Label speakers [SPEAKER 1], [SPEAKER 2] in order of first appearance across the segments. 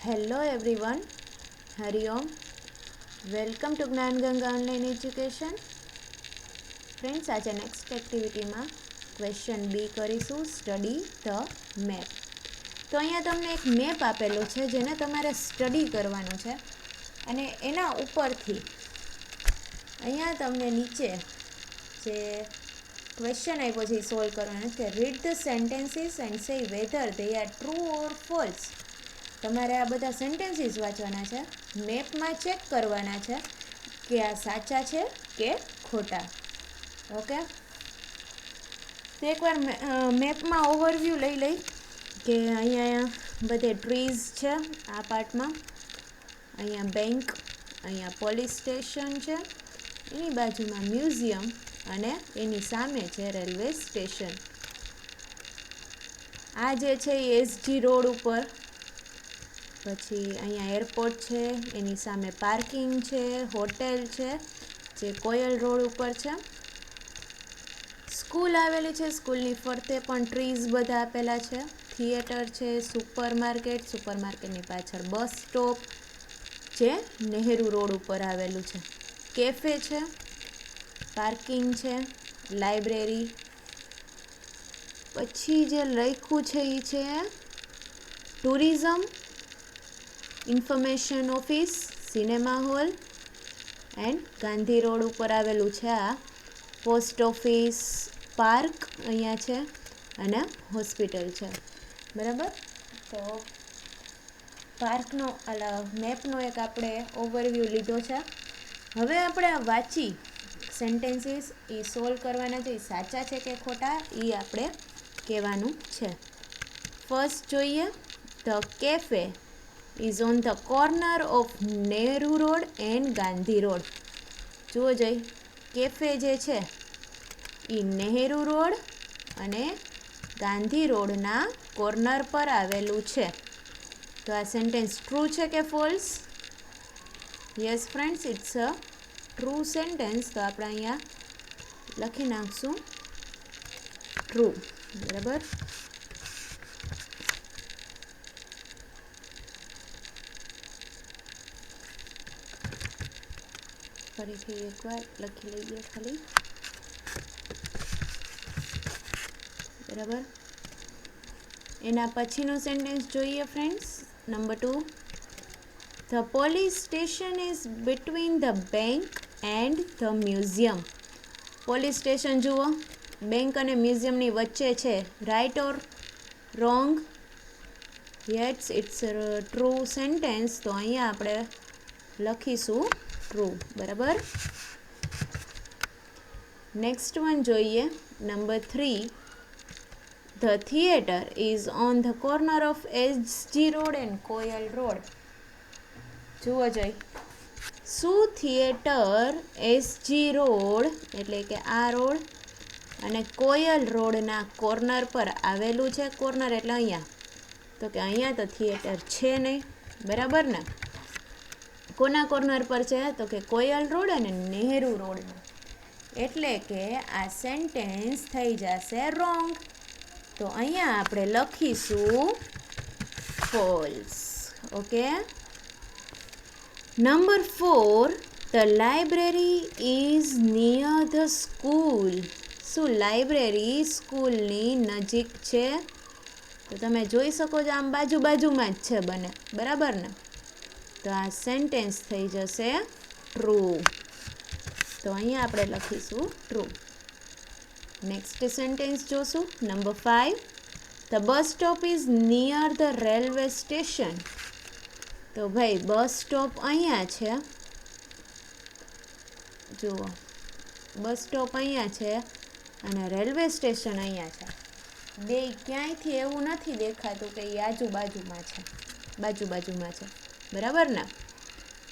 [SPEAKER 1] Hello everyone, Hariom. Welcome to Gyanganga online education. Friends, આજે next એક્ટિવિટીમાં question બી કરીશું, સ્ટડી ધ મેપ. તો અહીંયા તમને એક મેપ આપેલો છે જેને તમારે સ્ટડી કરવાનું છે અને એના ઉપરથી અહીંયા તમને નીચે જે ક્વેશ્ચન આપ્યો છે એ સોલ્વ કરવાનો છે. Read the sentences and say weather they are true or false. તમારે આ બધા સેન્ટેન્સીસ વાંચવાના છે, મેપમાં ચેક કરવાના છે કે આ સાચા છે કે ખોટા. ઓકે, તો એકવાર મેપમાં ઓવરવ્યૂ લઈ કે અહીંયા બધે ટ્રીઝ છે આ પાર્ટમાં, અહીંયા બેંક, અહીંયા પોલીસ સ્ટેશન છે, એની બાજુમાં મ્યુઝિયમ અને એની સામે છે રેલવે સ્ટેશન. આ જે છે એ એસજી રોડ ઉપર, પછી અહીંયા એરપોર્ટ છે, એની સામે પાર્કિંગ છે, હોટેલ છે જે કોયલ રોડ ઉપર છે. સ્કૂલ આવેલી છે, સ્કૂલની ફરતે પણ ટ્રીઝ બધા આપેલા છે. થિયેટર છે, સુપરમાર્કેટની પાછળ બસ સ્ટોપ જે નહેરુ રોડ ઉપર આવેલું છે, કેફે છે, પાર્કિંગ છે, લાઇબ્રેરી. પછી જે લખ્યું છે એ છે tourism, information office, cinema whole and Gandhi road ઉપર આવેલું છે આ પોસ્ટ ઓફિસ, પાર્ક અહીંયા છે અને હોસ્પિટલ છે. બરાબર, તો પાર્કનો મેપનો એક આપણે ઓવરવ્યૂ લીધો છે. હવે આપણે આ વાંચી સેન્ટેન્સીસ એ સોલ્વ કરવાના છે, એ સાચા છે કે ખોટા એ આપણે કહેવાનું છે. ફર્સ્ટ જોઈએ, the cafe is on the corner of Nehru road and Gandhi road. જુઓ જઈ, કેફે જે છે એ નહેરુ રોડ અને ગાંધી રોડના કોર્નર પર આવેલું છે. તો આ સેન્ટેન્સ ટ્રુ છે કે false? Yes friends, it's a true sentence. તો આપણે અહીંયા લખી નાખશું ટ્રુ. બરાબર, ફરીથી એકવાર લખી લઈએ ખાલી. બરાબર, એના પછીનો સેન્ટેન્સ જોઈએ friends, number 2. The police station is between the bank and the museum. Police station જુઓ, બેંક અને મ્યુઝિયમની વચ્ચે છે. Right or wrong? Yes, it's true sentence. તો અહીંયા આપણે લખીશું ટ્રુ. બરાબર, નેક્સ્ટ વન જોઈએ, number 3. The theatre is on the corner of SG road and Koyal road. જુઓ જઈ, શું થિયેટર એસજી રોડ એટલે કે આ રોડ અને કોયલ રોડના કોર્નર પર આવેલું છે? કોર્નર એટલે અહીંયા. તો કે અહીંયા તો થિયેટર છે નહીં. બરાબર ને? કોના કોર્નર પર છે? તો કે કોયલ રોડ અને નહેરુ રોડના. એટલે કે આ સેન્ટેન્સ થઈ જશે રોંગ. તો અહીંયા આપણે લખીશું false. Okay, number 4. The library is near the school. શું લાઇબ્રેરી સ્કૂલની નજીક છે? તો તમે જોઈ શકો છો, આમ બાજુમાં જ છે બને. બરાબર ને? તો આ સેન્ટેન્સ થઈ જશે ટ્રુ. તો અહીંયા આપણે લખીશું ટ્રુ. નેક્સ્ટ સેન્ટેન્સ જોશું, number 5. The bus stop is near the railway station. તો ભાઈ, બસ સ્ટોપ અહીંયા છે. જુઓ, બસ સ્ટોપ અહીંયા છે અને રેલવે સ્ટેશન અહીંયા છે. બે ક્યાંયથી એવું નથી દેખાતું કે એ બાજુમાં છે. બરાબર ને?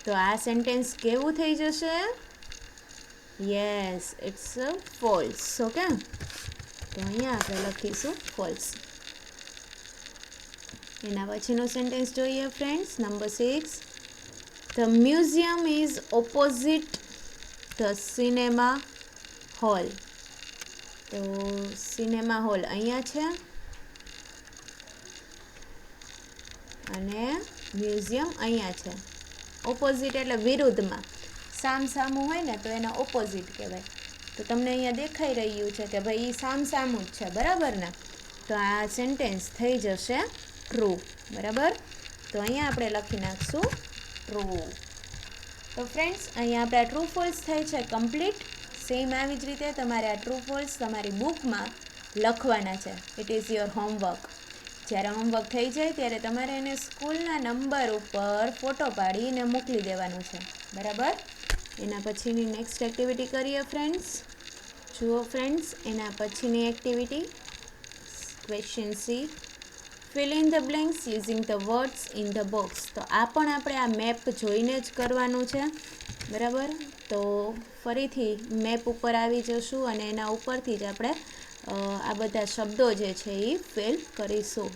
[SPEAKER 1] તો આ સેન્ટેન્સ કેવું થઈ જશે? Yes, it's false. ઓકે, તો અહીંયા આપણે લખીશું ફોલ્સ. એના પછીનો સેન્ટેન્સ જોઈએ friends, number 6. The museum is opposite the cinema hall. તો સિનેમા હોલ અહીંયા છે અને મ્યુઝિયમ અહીંયા છે. ઓપોઝિટ એટલે વિરુદ્ધમાં, સામસામું હોય ને તો એના ઓપોઝિટ કહેવાય. તો તમને અહીંયા દેખાઈ રહ્યું છે કે ભાઈ સામસામું જ છે, બરાબર ને? તો આ સેન્ટેન્સ થઈ જશે ટ્રુ, બરાબર? તો અહીંયા આપણે લખી નાખશું ટ્રુ. તો ફ્રેન્ડ્સ, અહીંયા આપણે આ ટ્રુ ફોલ્સ થાય છે કમ્પ્લીટ. સેમ આવી જ રીતે તમારે આ ટ્રુ ફોલ્સ તમારી બુકમાં લખવાના છે. It is your homework. જ્યારે હોમવર્ક થઈ જાય ત્યારે તમારે એને સ્કૂલના નંબર ઉપર ફોટો પાડીને મોકલી દેવાનું છે, બરાબર? એના પછીની નેક્સ્ટ એક્ટિવિટી કરીએ ફ્રેન્ડ્સ. જુઓ ફ્રેન્ડ્સ, એના પછીની activity question C, fill in the blanks using the words in the box. તો આ પણ આપણે આ મેપ જોઈને જ કરવાનું છે, બરાબર? તો ફરીથી મેપ ઉપર આવી જશું અને એના ઉપરથી જ આપણે આ બધા શબ્દો જે છે એ ફિલ કરીશું.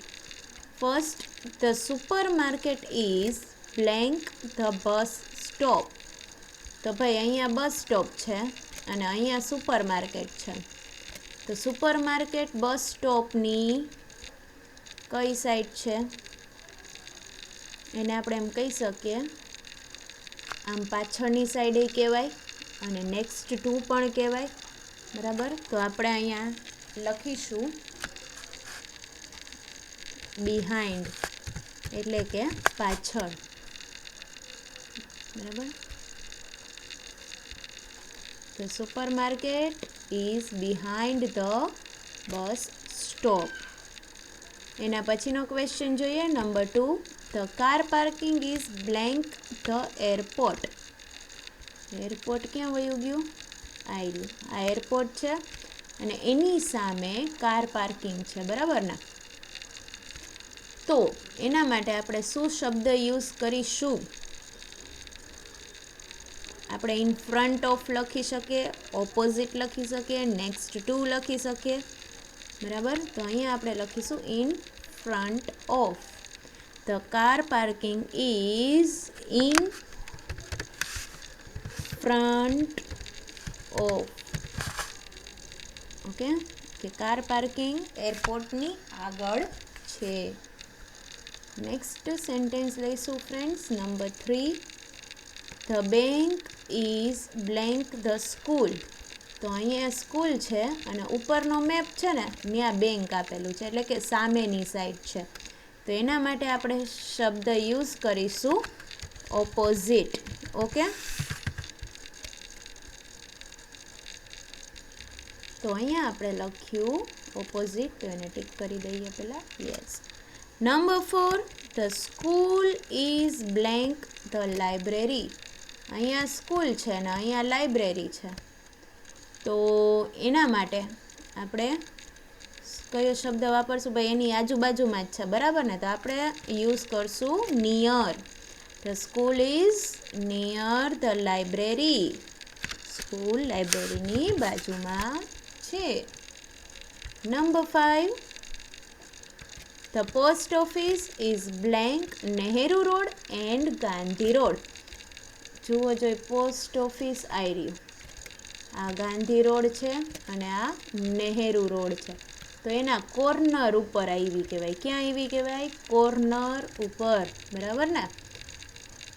[SPEAKER 1] First, the super market is blank the bus stop. તો ભાઈ અહીંયા બસ સ્ટોપ છે અને અહીંયા સુપર માર્કેટ છે. તો સુપર માર્કેટ બસ સ્ટોપની કઈ સાઈડ છે એને આપણે એમ કહી શકીએ, આમ પાછળની સાઈડે કહેવાય અને નેક્સ્ટ ટુ પણ કહેવાય, બરાબર? તો આપણે અહીંયા લખીશું બિહાઇન્ડ, એટલે કે પાછળ, બરાબર? The supermarket is behind the bus stop. એના પછીનો ક્વેશ્ચન જોઈએ, number 2. The car parking is blank the airport. Airport ક્યાં વયું ગયું? આવ્યું. આ એરપોર્ટ છે અને એની સામે કાર પાર્કિંગ છે, બરાબર ને? તો એના માટે આપણે શું શબ્દ યુઝ કરીશું? આપણે ઇન ફ્રન્ટ ઓફ લખી શકીએ, ઓપોઝિટ લખી શકીએ, નેક્સ્ટ ટુ લખી શકીએ, બરાબર? તો અહીંયા આપણે લખીશું in front of. The car parking is in front of. Okay, કે કાર પાર્કિંગ એરપોર્ટની આગળ છે. નેક્સ્ટ સેન્ટેન્સ લઈશું friends, number 3. The bank is blank the school. તો અહીંયા સ્કૂલ છે અને ઉપરનો મેપ છે ને ત્યાં બેંક આપેલું છે, એટલે કે સામેની સાઈડ છે. તો એના માટે આપણે શબ્દ યુઝ કરીશું ઓપોઝિટ. ઓકે, તો અહીંયા આપણે લખ્યું ઓપોઝિટ, તો એને ટીક કરી દઈએ પહેલાં. Yes. Number 4. The school is blank the library. અહીંયા સ્કૂલ છે ને અહીંયા લાઇબ્રેરી છે. તો એના માટે આપણે કયો શબ્દ વાપરશું? ભાઈ એની આજુબાજુમાં જ છે, બરાબર ને? તો આપણે યુઝ કરશું near. The school is near the library. School લાઇબ્રેરીની બાજુમાં છે. Number 5. The post office is blank Nehru road and Gandhi road. જુઓ જોઈ, પોસ્ટ ઓફિસ આવી રહ્યું, આ ગાંધી રોડ છે અને આ નહેરુ રોડ છે. તો એના કોર્નર ઉપર આવી કહેવાય. ક્યાં આવી કહેવાય? કોર્નર ઉપર, બરાબર ને?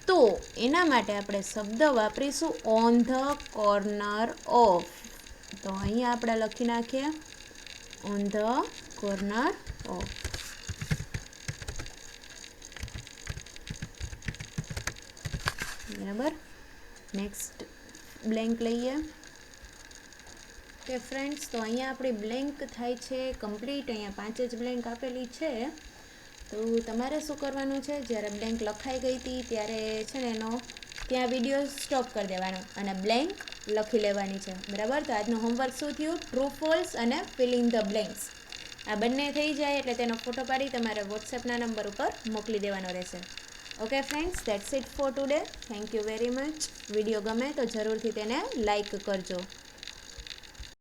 [SPEAKER 1] તો એના માટે આપણે શબ્દ વાપરીશું ઓન ધ કોર્નર ઓફ. તો અહીંયા આપણે લખી નાખીએ ઓન ધ કોર્નર ઓફ. બરાબર? નેક્સ્ટ બ્લેન્ક લઈએ. કે ફ્રેન્ડ્સ, તો અહીંયા આપણી બ્લેન્ક થાય છે કમ્પ્લીટ. અહીંયા 5 જ બ્લેન્ક આપેલી છે. તો તમારે શું કરવાનું છે? જ્યારે બ્લેન્ક લખાઈ ગઈ હતી ત્યારે છે ને એનો ત્યાં વિડીયો સ્ટોપ કરી દેવાનો અને બ્લેન્ક લખી લેવાની છે, બરાબર? તો આજનું હોમવર્ક શું થયું? ટ્રુ ફોલ્સ અને ફિલિંગ ધ બ્લેન્ક્સ. આ બંને થઈ જાય એટલે તેનો ફોટો પાડી તમારે વોટ્સએપના નંબર ઉપર મોકલી દેવાનો રહેશે. Okay friends, that's it four today. Thank you very much. Video ગમે તો જરૂરથી તેને લાઈક કરજો.